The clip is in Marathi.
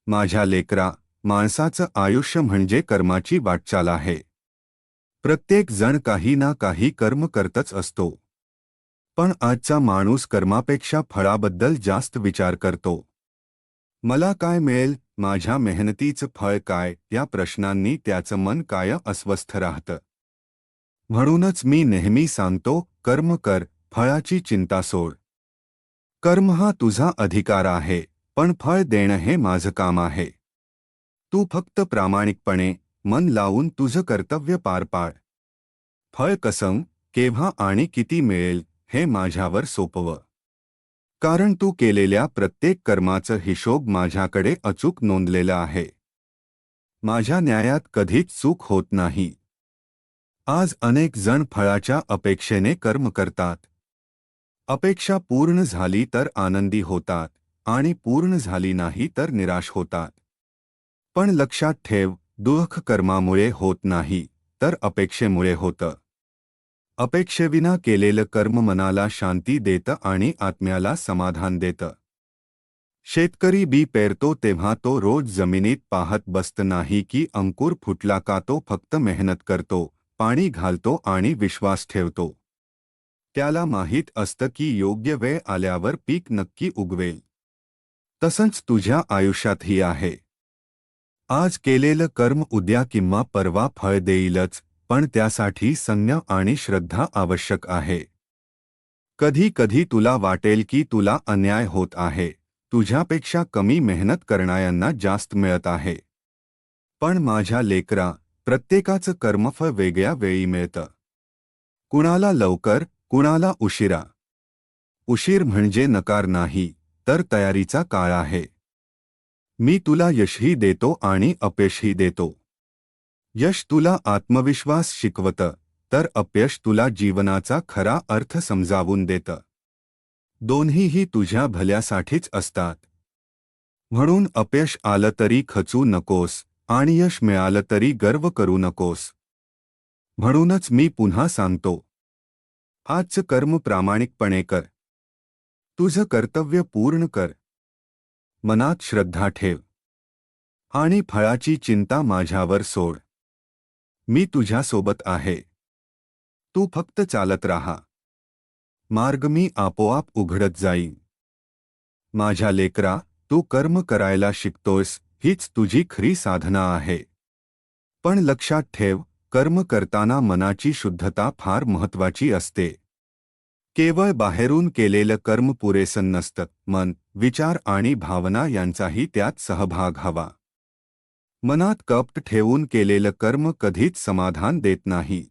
माझ्या लेकरा, माणसाचं आयुष्य म्हणजे कर्माची वाटचाल आहे. प्रत्येक जण काही ना काही कर्म करतच असतो. पण आजचा माणूस कर्मापेक्षा फळाबद्दल जास्त विचार करतो. मला काय मिळेल, माझ्या मेहनतीचं फळ काय, या प्रश्नांनी त्याचं मन कायम अस्वस्थ राहतं. म्हणूनच मी नेहमी सांगतो, कर्म कर, फळाची चिंता सोड. कर्म हा तुझा अधिकार आहे, पण फळ देणं हे माझं काम आहे. तू फक्त प्रामाणिकपणे मन लावून तुझं कर्तव्य पार पाड. फळ कसं, केव्हा आणि किती मिळेल हे माझ्यावर सोपव. कारण तू केलेल्या प्रत्येक कर्माचा हिशोब माझ्याकडे अचूक नोंदलेला आहे. माझ्या न्यायात कधीच चूक होत नाही. आज अनेक जण फळाच्या अपेक्षेने कर्म करतात. अपेक्षा पूर्ण झाली तर आनंदी होतात आणि पूर्ण झाली नाही तर निराश होतात. पण लक्षात ठेव, दुःख कर्मामुळे होत नाही, तर अपेक्षेमुळे होतं. अपेक्षेविना केलेलं कर्म मनाला शांती देतं आणि आत्म्याला समाधान देतं. शेतकरी बी पेरतो तेव्हा तो रोज जमिनीत पाहत बसत नाही की अंकुर फुटला का. तो फक्त मेहनत करतो, पाणी घालतो आणि विश्वास ठेवतो. त्याला माहीत असतं की योग्य वेळ आल्यावर पीक नक्की उगवेल. तसंच तुझ्या आयुष्यातही आहे. आज केलेलं कर्म उद्या किंवा परवा फळ देईलच, पण त्यासाठी संयम आणि श्रद्धा आवश्यक आहे. कधी कधी तुला वाटेल की तुला अन्याय होत आहे, तुझ्यापेक्षा कमी मेहनत करणाऱ्यांना जास्त मिळत आहे. पण माझ्या लेकरा, प्रत्येकाचं कर्मफळ वेगळ्या वेळी मिळतं. कुणाला लवकर, कुणाला उशिरा. उशीर म्हणजे नकार नाही, तर तयारीचा काळ आहे. मी तुला यशही देतो आणि अपयशही देतो. यश तुला आत्मविश्वास शिकवतं, तर अपयश तुला जीवनाचा खरा अर्थ समजावून देतं. दोन्हीही तुझ्या भल्यासाठीच असतात. म्हणून अपयश आलं तरी खचू नकोस आणि यश मिळालं तरी गर्व करू नकोस. म्हणूनच मी पुन्हा सांगतो, आजचं कर्म प्रामाणिकपणे कर. तुझं कर्तव्य पूर्ण कर. मनात श्रद्धा ठेव आणि फळाची चिंता माझ्यावर सोड. मी तुझ्यासोबत आहे. तू फक्त चालत राहा. मार्ग मी आपोआप उघडत जाईन. माझ्या लेकरा, तू कर्म करायला शिकतोयस, हीच तुझी खरी साधना आहे. पण लक्षात ठेव, कर्म करताना मनाची शुद्धता फार महत्त्वाची असते. केवळ बाहेरून केलेलं कर्म पुरेसं नसतं, मन, विचार आणि भावना यांचाही त्यात सहभाग हवा. मनात कपट ठेवून केलेलं कर्म कधीच समाधान देत नाही.